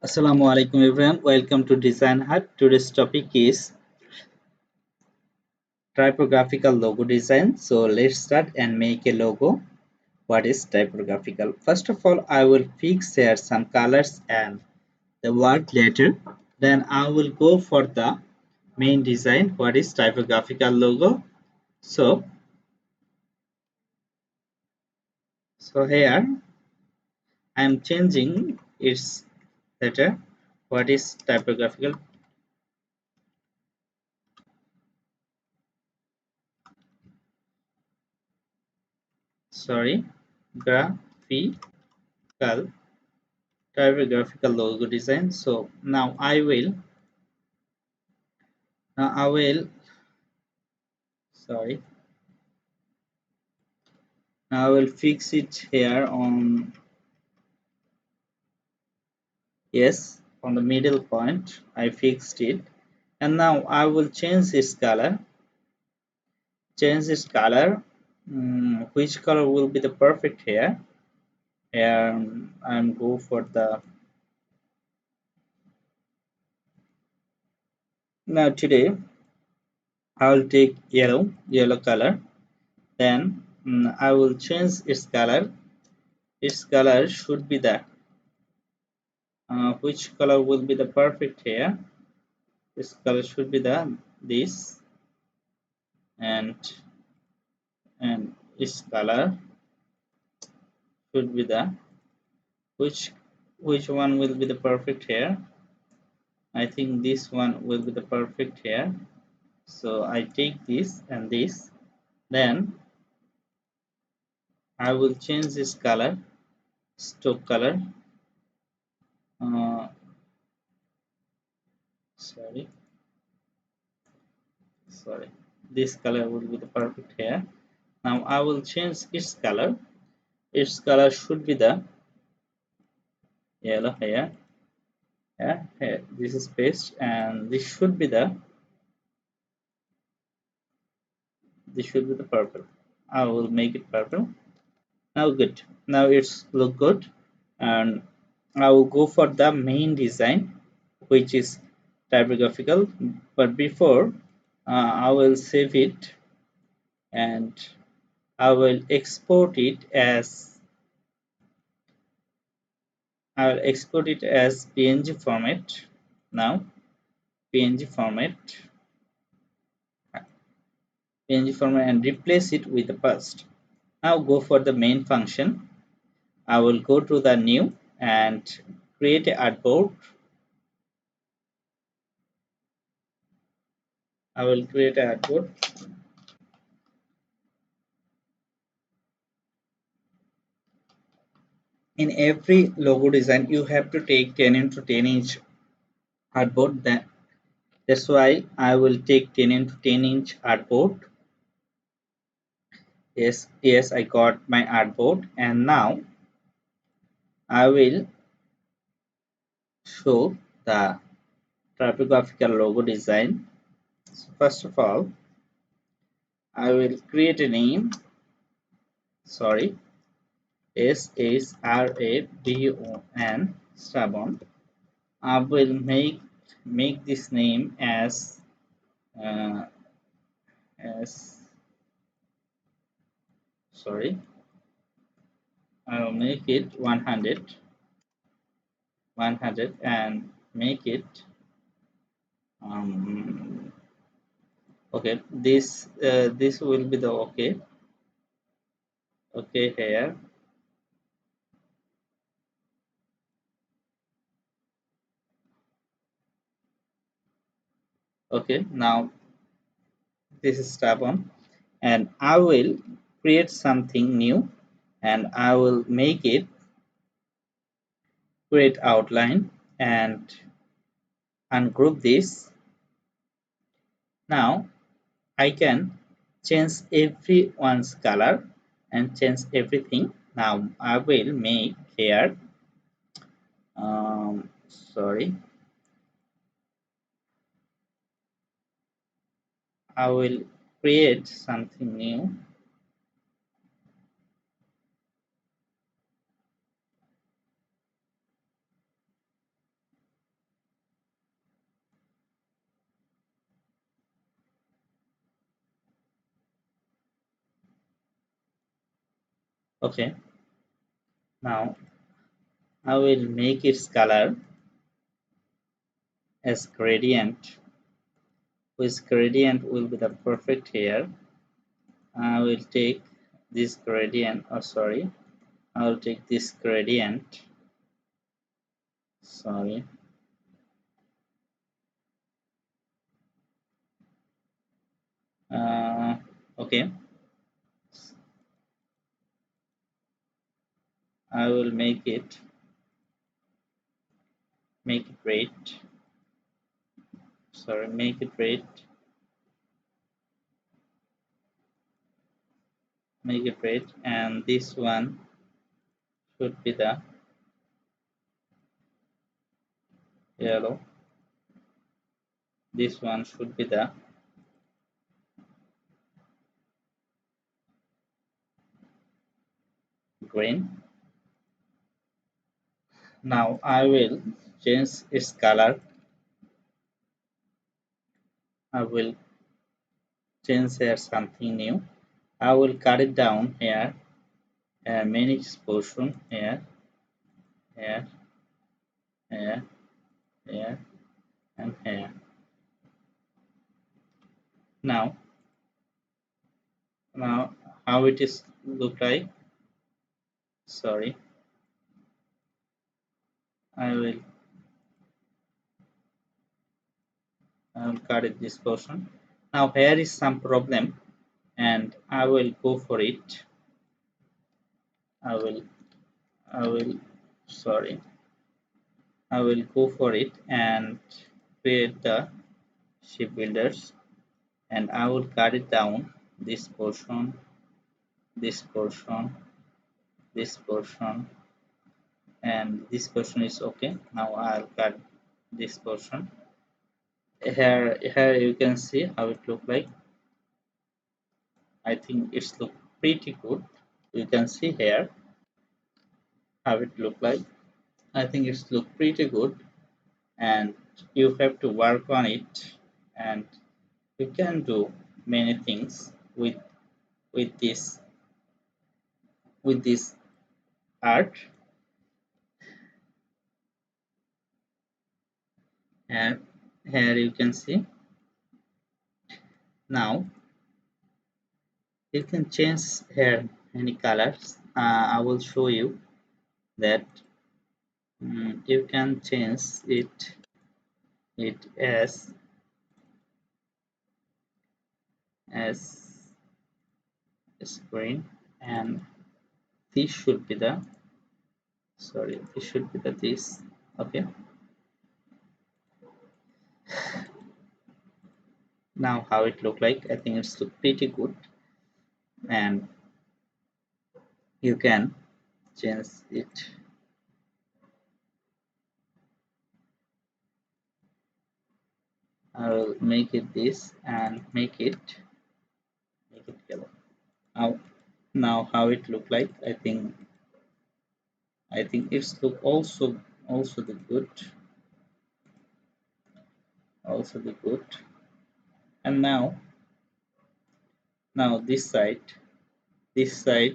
Assalamu alaikum everyone. Welcome to Design Hut. Today's topic is typographical logo design. So let's start and make a logo. What is typographical? First of all, I will fix here some colors and the word later. Then I will go for the main design. What is typographical logo? So here I am changing its letter. What is typographical? Sorry, graphical typographical logo design. So now I will sorry now I will fix it here on, yes, on the middle point. I fixed it, and now I will change this color. Which color will be the perfect here? I'm go for the, now today I will take yellow color. Then I will change its color should be the, which color will be the perfect here? This color should be the this, and its color should be the, which one will be the perfect here? I think this one will be the perfect here. So I take this and this. Then I will change this color, stroke color. Uh, sorry, sorry. This color will be the perfect here. Now I will change its color. Its color should be the yellow here. Yeah, here. This is paste, and this should be the purple. I will make it purple. Now good. Now it's look good, and I will go for the main design, which is typographical. But before, I will save it, and I will export it as PNG format. Now PNG format, and replace it with the past. Now go for the main function. I will go to the new and create a artboard. I will create a artboard. In every logo design, you have to take 10 into 10 inch artboard. That's why I will take 10 into 10 inch artboard. Yes, I got my artboard, and now I will show the typographical logo design. So first of all, I will create a name. Sorry, SHRABON, Strabon. I will make this name uh, as sorry. I will make it 100, and make it um, okay. This will be the okay here. Okay, now this is Strabon, and I will create something new, and I will make it create outline and ungroup this. Now I can change everyone's color and change everything. Now I will make here sorry, I will create something new. Okay, now I will make its color as gradient, which gradient will be the perfect here. I will take this gradient, oh sorry, I will take this gradient, sorry, uh, okay, I will make it red, sorry, make it red, make it red, and this one should be the yellow, this one should be the green. Now I will change its color, I will change here something new. I will cut it down here, manage portion here, here, here, here, and here. Now, now how it is look like? Sorry, I will cut it this portion. Now here is some problem, and I will go for it. I will, I will, sorry, I will go for it and create the ship builders, and I will cut it down this portion, this portion, this portion, and this portion is okay. Now I'll cut this portion. Here you can see how it look like. I think it's look pretty good. You can see here how it look like. I think it's look pretty good, and you have to work on it, and you can do many things with this art. And here you can see now you can change here any colors. I will show you that you can change it as screen, and this should be the, sorry, this should be the this. Okay, now how it look like, I think it's look pretty good, and you can change it. I will make it this and make it yellow. Now how it look like, I think it's look also the good, also the good. And now this side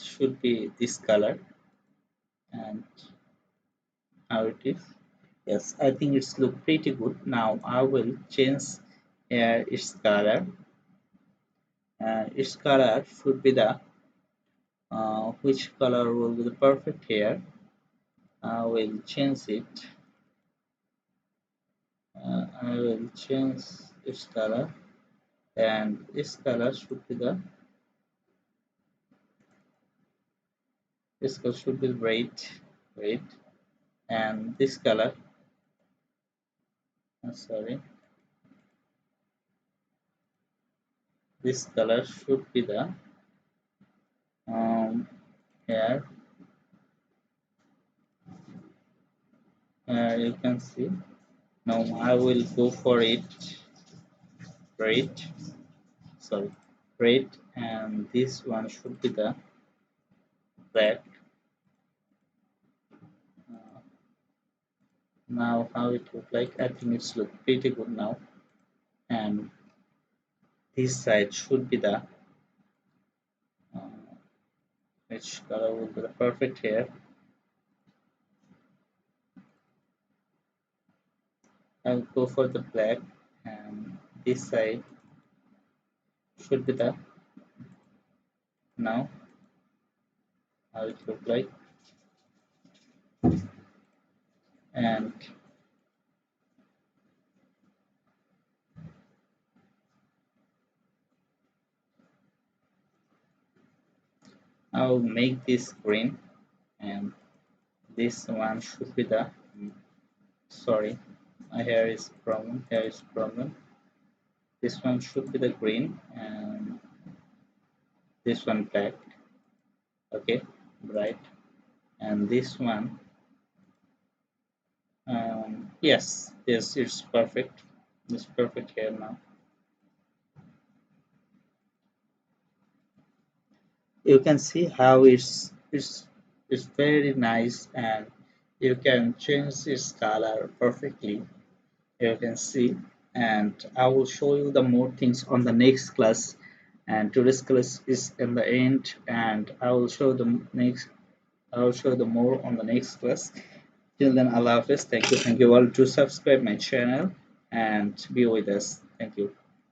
should be this color, and how it is, yes, I think it's look pretty good. Now I will change here its color, and its color should be the which color will be the perfect here. I will change it, I will change its color, and this color should be the, this color should be red, and this color, sorry, this color should be the here, you can see. Now I will go for it red, sorry, red, and this one should be the black. uh, Now how it look like, I think it's look pretty good now, and this side should be the uh, which color will be the perfect here. I'll go for the black, and this side should be the now how it look like. And I'll make this green, and this one should be the sorry, my hair is problem. This one should be the green, and this one black. Okay, bright. And this one, yes, it's perfect. It's perfect here now. You can see how it's very nice, and you can change its color perfectly. You can see, and I will show you the more things on the next class. And today's class is in the end, and I will show the more on the next class. Till then, Allah Hafiz. Thank you all to subscribe my channel and be with us. Thank you.